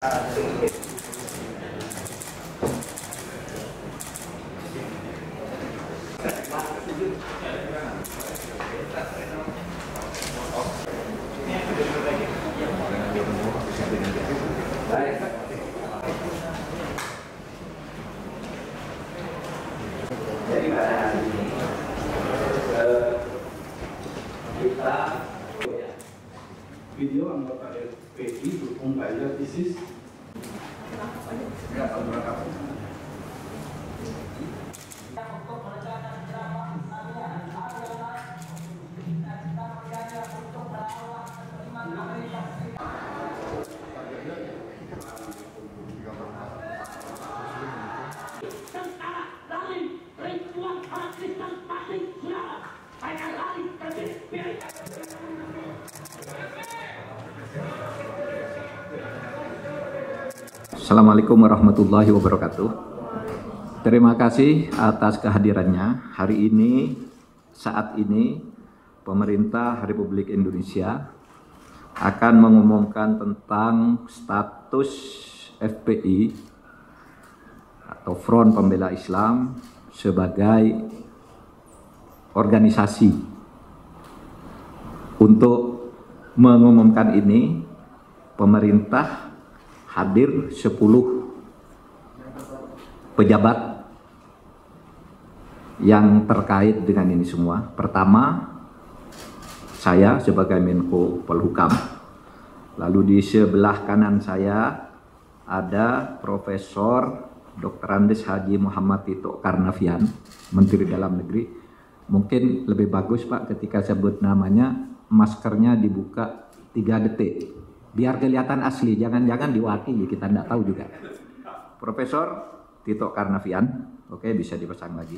Jadi pada hari ini kita video anggota FPI dukung bayar ISIS. Assalamualaikum warahmatullahi wabarakatuh. Terima kasih atas kehadirannya. Hari ini, saat ini, pemerintah Republik Indonesia akan mengumumkan tentang status FPI atau Front Pembela Islam sebagai organisasi. Untuk mengumumkan ini, pemerintah hadir 10 pejabat yang terkait dengan ini semua. Pertama, saya sebagai Menko Polhukam. Lalu di sebelah kanan saya ada Profesor Dr. Andes Haji Muhammad Tito Karnavian, Menteri Dalam Negeri. Mungkin lebih bagus Pak ketika sebut namanya maskernya dibuka 3 detik. Biar kelihatan asli, jangan-jangan diwakili, kita tidak tahu juga. Profesor Tito Karnavian, oke, bisa dipasang lagi.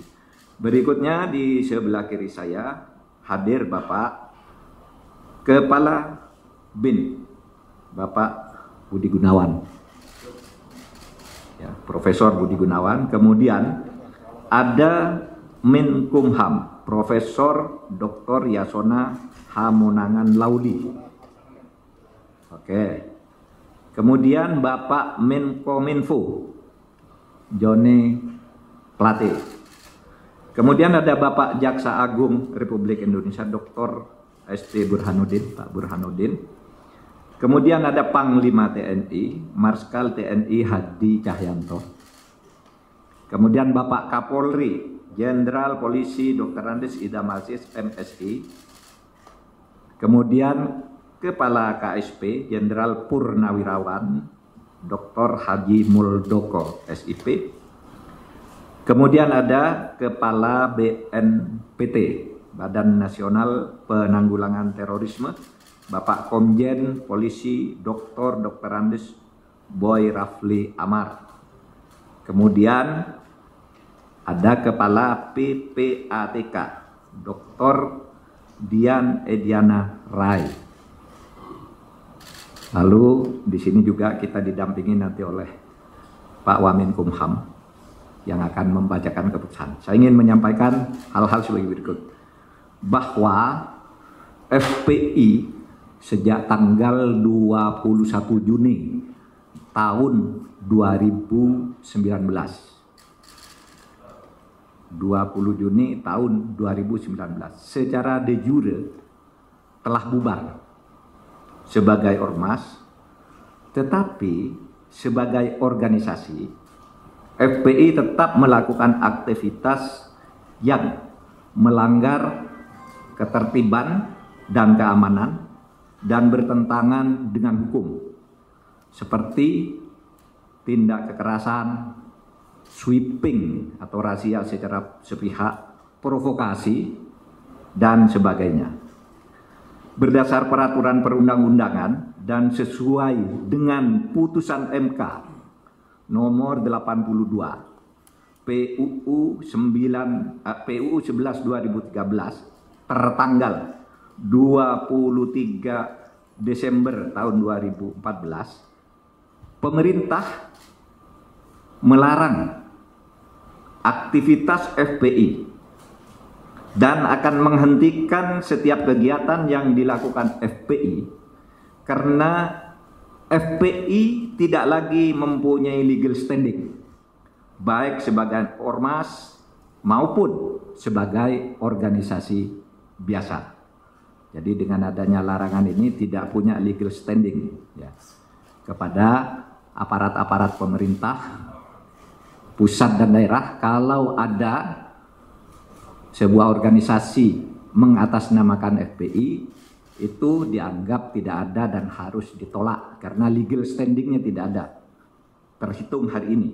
Berikutnya di sebelah kiri saya hadir Bapak Kepala BIN, Bapak Budi Gunawan. Ya, Profesor Budi Gunawan. Kemudian ada Menkumham, Profesor Dr. Yasona Hamonangan Lauli. Oke. Kemudian Bapak Menkominfo Joni Plate. Kemudian ada Bapak Jaksa Agung Republik Indonesia Dr. ST Burhanuddin, Pak Burhanuddin. Kemudian ada Panglima TNI Marskal TNI Hadi Cahyanto. Kemudian Bapak Kapolri Jenderal Polisi Dr. Andes Idham Aziz MSI. Kemudian Kepala KSP Jenderal Purnawirawan Dr. Haji Muldoko SIP. Kemudian ada Kepala BNPT Badan Nasional Penanggulangan Terorisme Bapak Komjen Polisi Dr. Andes Boy Rafli Amar. Kemudian ada Kepala PPATK Dr. Dian Ediana Rai. Lalu di sini juga kita didampingi nanti oleh Pak Wamenkumham yang akan membacakan keputusan. Saya ingin menyampaikan hal-hal sebagai berikut. Bahwa FPI sejak tanggal 21 Juni tahun 2019. 20 Juni tahun 2019 secara de jure telah bubar sebagai ormas, tetapi sebagai organisasi FPI tetap melakukan aktivitas yang melanggar ketertiban dan keamanan dan bertentangan dengan hukum, seperti tindak kekerasan, sweeping atau razia secara sepihak, provokasi, dan sebagainya. Berdasar peraturan perundang-undangan dan sesuai dengan putusan MK nomor 82 PUU 11/2013 tertanggal 23 Desember tahun 2014, pemerintah melarang aktivitas FPI dan akan menghentikan setiap kegiatan yang dilakukan FPI karena FPI tidak lagi mempunyai legal standing, baik sebagai ormas maupun sebagai organisasi biasa. Jadi dengan adanya larangan ini tidak punya legal standing ya, kepada aparat-aparat pemerintah pusat dan daerah. Kalau ada sebuah organisasi mengatasnamakan FPI, itu dianggap tidak ada dan harus ditolak karena legal standingnya tidak ada terhitung hari ini.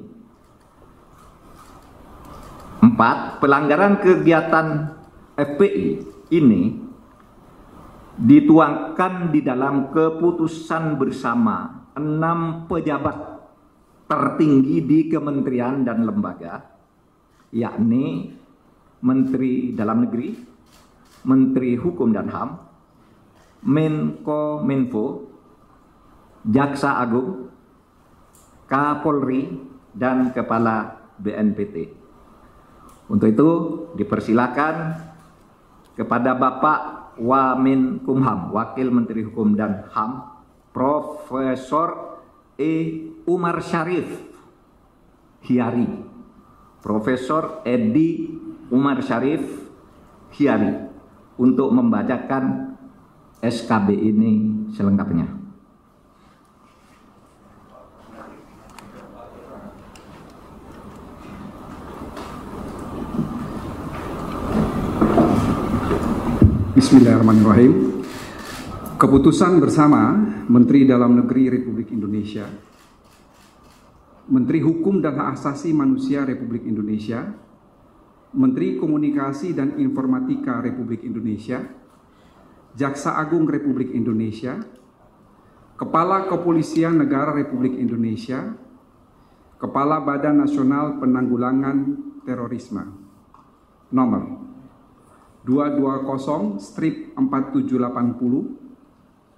4. Pelanggaran kegiatan FPI ini dituangkan di dalam keputusan bersama 6 pejabat tertinggi di kementerian dan lembaga, yakni Menteri Dalam Negeri, Menteri Hukum dan HAM, Menko-Minfo, Jaksa Agung, Kapolri, dan Kepala BNPT. Untuk itu dipersilakan kepada Bapak Wamenkumham, Wakil Menteri Hukum dan HAM, Profesor Umar Syarif Hiyari, Profesor Edi Umar Syarif Hiyari, untuk membacakan SKB ini selengkapnya. Bismillahirrahmanirrahim. Keputusan bersama Menteri Dalam Negeri Republik Indonesia, Menteri Hukum dan Hak Asasi Manusia Republik Indonesia, Menteri Komunikasi dan Informatika Republik Indonesia, Jaksa Agung Republik Indonesia, Kepala Kepolisian Negara Republik Indonesia, Kepala Badan Nasional Penanggulangan Terorisme, nomor 220/4780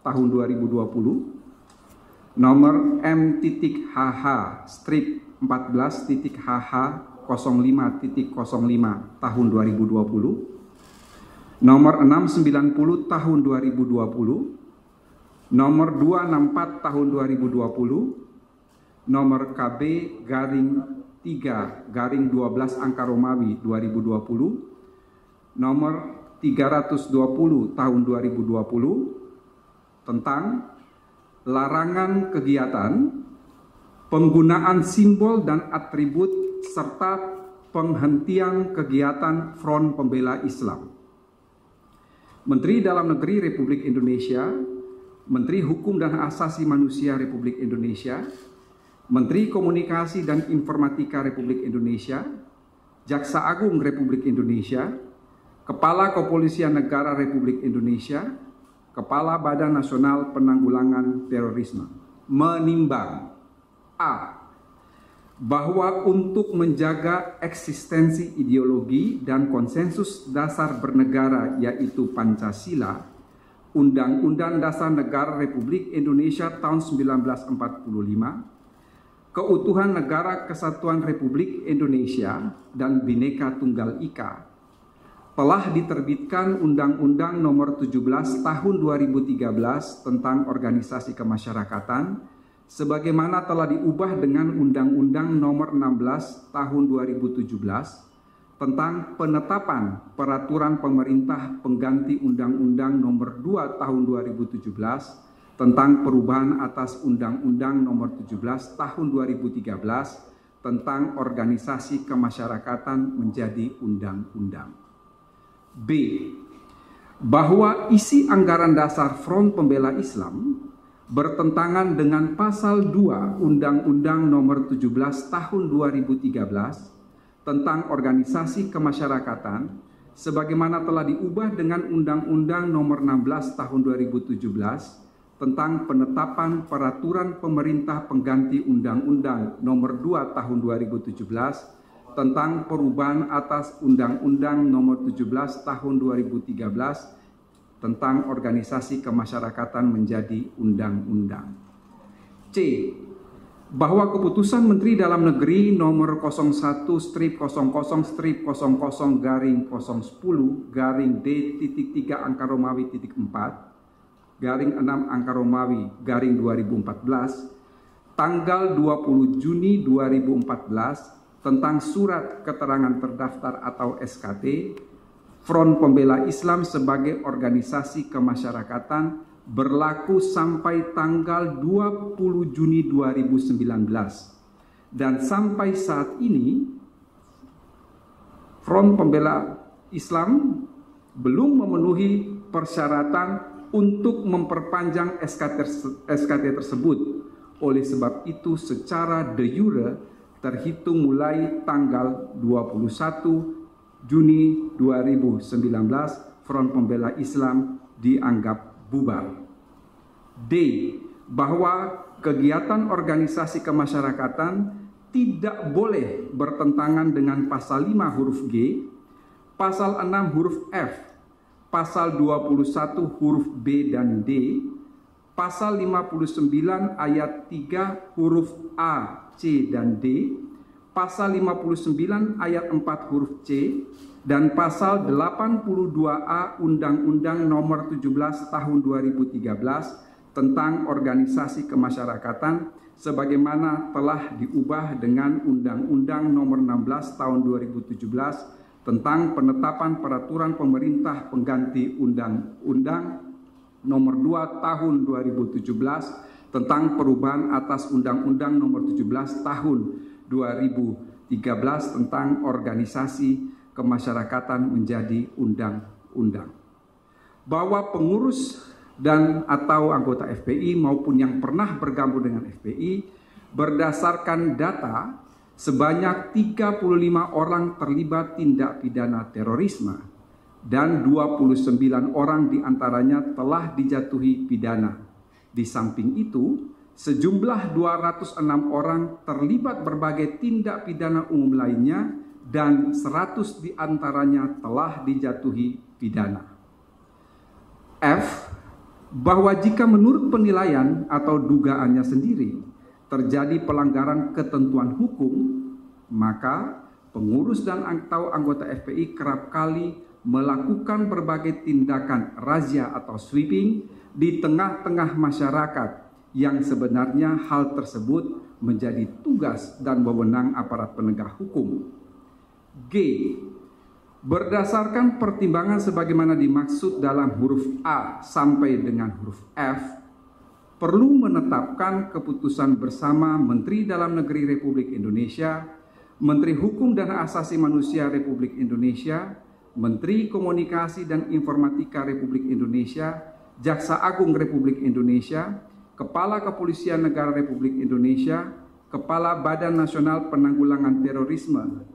tahun 2020, nomor M.HH/14.HH05.05 tahun 2020, nomor 690 tahun 2020, nomor 264 tahun 2020, nomor KB/3/12 angka Romawi 2020, nomor 320 tahun 2020 tentang larangan kegiatan, penggunaan simbol dan atribut serta penghentian kegiatan Front Pembela Islam. Menteri Dalam Negeri Republik Indonesia, Menteri Hukum dan Hak Asasi Manusia Republik Indonesia, Menteri Komunikasi dan Informatika Republik Indonesia, Jaksa Agung Republik Indonesia, Kepala Kepolisian Negara Republik Indonesia, Kepala Badan Nasional Penanggulangan Terorisme menimbang: A. Bahwa untuk menjaga eksistensi ideologi dan konsensus dasar bernegara yaitu Pancasila, Undang-Undang Dasar Negara Republik Indonesia tahun 1945, keutuhan Negara Kesatuan Republik Indonesia dan Bhinneka Tunggal Ika, telah diterbitkan Undang-Undang Nomor 17 Tahun 2013 tentang Organisasi Kemasyarakatan, sebagaimana telah diubah dengan Undang-Undang Nomor 16 Tahun 2017 tentang penetapan peraturan pemerintah pengganti Undang-Undang Nomor 2 Tahun 2017 tentang perubahan atas Undang-Undang Nomor 17 Tahun 2013 tentang Organisasi Kemasyarakatan menjadi undang-undang. B. Bahwa isi anggaran dasar Front Pembela Islam bertentangan dengan pasal 2 Undang-Undang Nomor 17 Tahun 2013 tentang Organisasi Kemasyarakatan, sebagaimana telah diubah dengan Undang-Undang Nomor 16 Tahun 2017 tentang penetapan peraturan pemerintah pengganti Undang-Undang Nomor 2 Tahun 2017 tentang perubahan atas Undang-Undang Nomor 17 Tahun 2013 tentang Organisasi Kemasyarakatan menjadi undang-undang. C. Bahwa keputusan Menteri Dalam Negeri nomor 01/00/00/10-D-3 angka Romawi .4 6 tanggal 20 Juni 2014 tentang Surat Keterangan Terdaftar atau SKT Front Pembela Islam sebagai organisasi kemasyarakatan berlaku sampai tanggal 20 Juni 2019 dan sampai saat ini Front Pembela Islam belum memenuhi persyaratan untuk memperpanjang SKT tersebut. Oleh sebab itu secara de jure terhitung mulai tanggal 21 Juni 2019 Front Pembela Islam dianggap bubar. D. Bahwa kegiatan organisasi kemasyarakatan tidak boleh bertentangan dengan pasal 5 huruf G, pasal 6 huruf F, pasal 21 huruf B dan D, pasal 59 ayat 3 huruf A, C, dan D, pasal 59 ayat 4 huruf C, dan pasal 82A Undang-Undang Nomor 17 Tahun 2013 tentang Organisasi Kemasyarakatan sebagaimana telah diubah dengan Undang-Undang Nomor 16 Tahun 2017 tentang penetapan peraturan pemerintah pengganti Undang-Undang Nomor 2 Tahun 2017 tentang perubahan atas Undang-Undang Nomor 17 Tahun 2013 tentang organisasi kemasyarakatan menjadi undang-undang. Bahwa pengurus dan atau anggota FPI maupun yang pernah bergabung dengan FPI berdasarkan data sebanyak 35 orang terlibat tindak pidana terorisme dan 29 orang diantaranya telah dijatuhi pidana. Di samping itu, sejumlah 206 orang terlibat berbagai tindak pidana umum lainnya dan 100 diantaranya telah dijatuhi pidana. F. Bahwa jika menurut penilaian atau dugaannya sendiri terjadi pelanggaran ketentuan hukum, maka pengurus dan atau anggota FPI kerap kali melakukan berbagai tindakan razia atau sweeping di tengah-tengah masyarakat yang sebenarnya hal tersebut menjadi tugas dan wewenang aparat penegak hukum. G. Berdasarkan pertimbangan sebagaimana dimaksud dalam huruf A sampai dengan huruf F, perlu menetapkan keputusan bersama Menteri Dalam Negeri Republik Indonesia, Menteri Hukum dan Asasi Manusia Republik Indonesia, Menteri Komunikasi dan Informatika Republik Indonesia, Jaksa Agung Republik Indonesia, Kepala Kepolisian Negara Republik Indonesia, Kepala Badan Nasional Penanggulangan Terorisme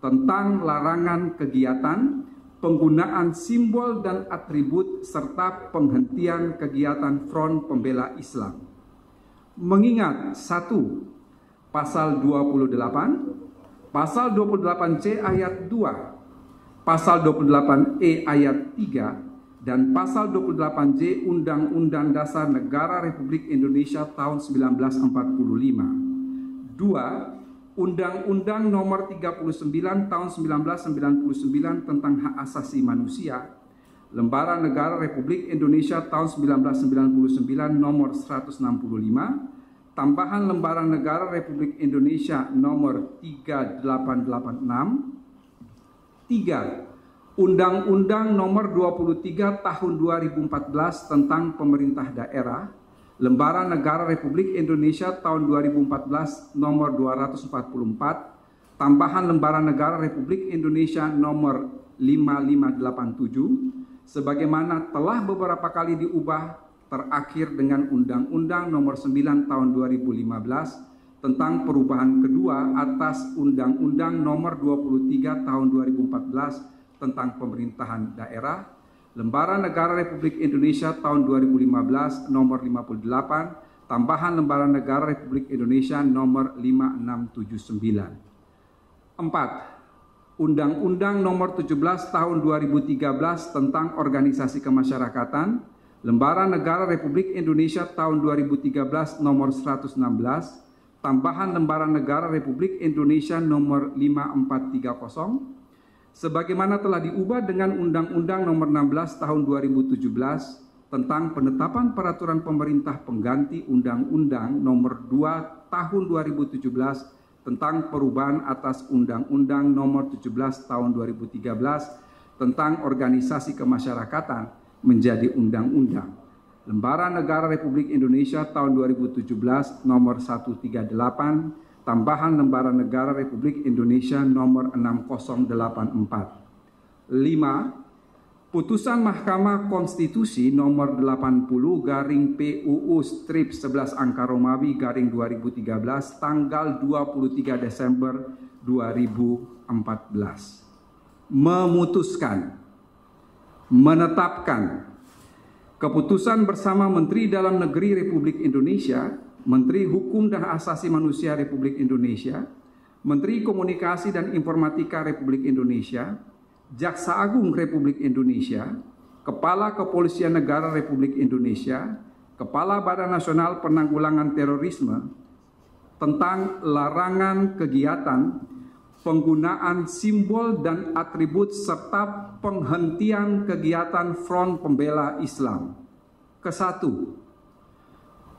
tentang larangan kegiatan, penggunaan simbol dan atribut serta penghentian kegiatan Front Pembela Islam. Mengingat 1. Pasal 28, Pasal 28C ayat 2, Pasal 28E ayat 3 dan Pasal 28J Undang-Undang Dasar Negara Republik Indonesia tahun 1945. 2. Undang-Undang Nomor 39 tahun 1999 tentang Hak Asasi Manusia, Lembaran Negara Republik Indonesia tahun 1999 Nomor 165, tambahan Lembaran Negara Republik Indonesia Nomor 3886. 3. Undang-Undang Nomor 23 Tahun 2014 tentang Pemerintah Daerah, Lembaran Negara Republik Indonesia tahun 2014 Nomor 244, tambahan Lembaran Negara Republik Indonesia Nomor 5587, sebagaimana telah beberapa kali diubah terakhir dengan Undang-Undang Nomor 9 Tahun 2015 tentang perubahan kedua atas Undang-Undang Nomor 23 Tahun 2014 tentang Pemerintahan Daerah, Lembaran Negara Republik Indonesia tahun 2015 Nomor 58, tambahan Lembaran Negara Republik Indonesia Nomor 5679. 4. Undang-Undang Nomor 17 Tahun 2013 tentang Organisasi Kemasyarakatan, Lembaran Negara Republik Indonesia tahun 2013 Nomor 116, tambahan Lembaran Negara Republik Indonesia Nomor 5430, sebagaimana telah diubah dengan Undang-Undang Nomor 16 Tahun 2017 tentang penetapan peraturan pemerintah pengganti Undang-Undang Nomor 2 Tahun 2017 tentang perubahan atas Undang-Undang Nomor 17 Tahun 2013 tentang organisasi kemasyarakatan menjadi undang-undang. Lembaran Negara Republik Indonesia tahun 2017 Nomor 138, tambahan Lembaran Negara Republik Indonesia Nomor 6084. 5. Putusan Mahkamah Konstitusi Nomor 80/PUU/11 tanggal 23 Desember 2014 memutuskan, menetapkan keputusan bersama Menteri Dalam Negeri Republik Indonesia, Menteri Hukum dan Asasi Manusia Republik Indonesia, Menteri Komunikasi dan Informatika Republik Indonesia, Jaksa Agung Republik Indonesia, Kepala Kepolisian Negara Republik Indonesia, Kepala Badan Nasional Penanggulangan Terorisme tentang larangan kegiatan, penggunaan simbol dan atribut serta penghentian kegiatan Front Pembela Islam. Kesatu,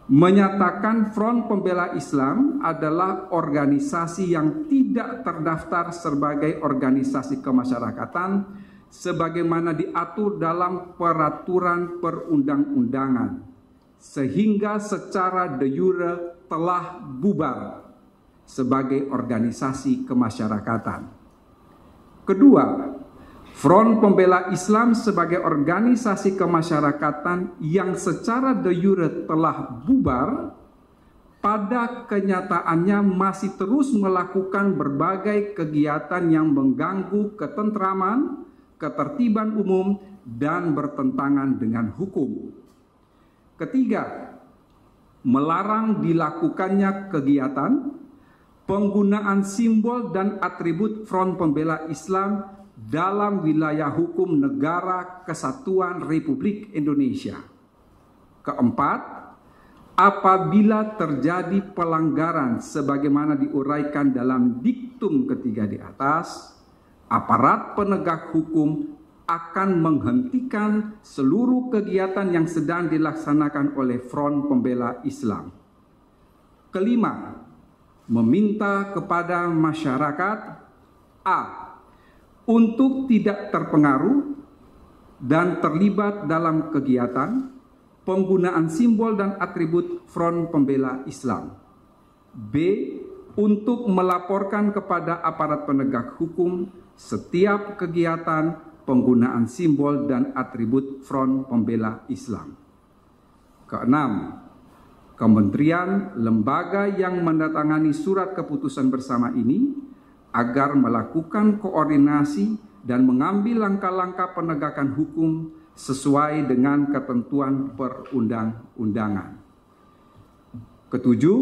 menyatakan Front Pembela Islam adalah organisasi yang tidak terdaftar sebagai organisasi kemasyarakatan sebagaimana diatur dalam peraturan perundang-undangan, sehingga secara de jure telah bubar sebagai organisasi kemasyarakatan. Kedua, Front Pembela Islam sebagai organisasi kemasyarakatan yang secara de jure telah bubar, pada kenyataannya masih terus melakukan berbagai kegiatan yang mengganggu ketentraman, ketertiban umum, dan bertentangan dengan hukum. Ketiga, melarang dilakukannya kegiatan, penggunaan simbol dan atribut Front Pembela Islam dalam wilayah hukum Negara Kesatuan Republik Indonesia. Keempat, apabila terjadi pelanggaran sebagaimana diuraikan dalam diktum ketiga di atas, aparat penegak hukum akan menghentikan seluruh kegiatan yang sedang dilaksanakan oleh Front Pembela Islam. Kelima, meminta kepada masyarakat untuk tidak terpengaruh dan terlibat dalam kegiatan penggunaan simbol dan atribut Front Pembela Islam. B. Untuk melaporkan kepada aparat penegak hukum setiap kegiatan penggunaan simbol dan atribut Front Pembela Islam. Keenam, kementerian, lembaga yang mendatangani surat keputusan bersama ini agar melakukan koordinasi dan mengambil langkah-langkah penegakan hukum sesuai dengan ketentuan perundang-undangan. Ketujuh,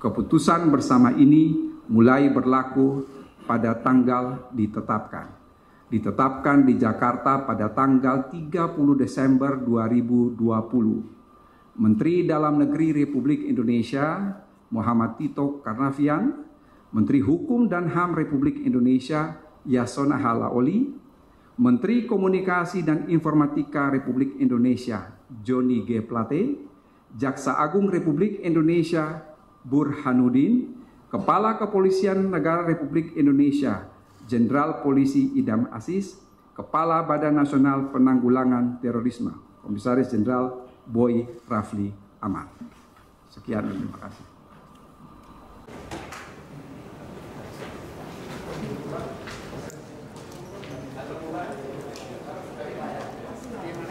keputusan bersama ini mulai berlaku pada tanggal ditetapkan di Jakarta pada tanggal 30 Desember 2020. Menteri Dalam Negeri Republik Indonesia Muhammad Tito Karnavian, Menteri Hukum dan HAM Republik Indonesia Yasona Halaoli, Menteri Komunikasi dan Informatika Republik Indonesia Johnny G. Plate, Jaksa Agung Republik Indonesia Burhanuddin, Kepala Kepolisian Negara Republik Indonesia Jenderal Polisi Idam Aziz, Kepala Badan Nasional Penanggulangan Terorisme Komisaris Jenderal Boy Rafli Ahmad. Sekian, terima kasih.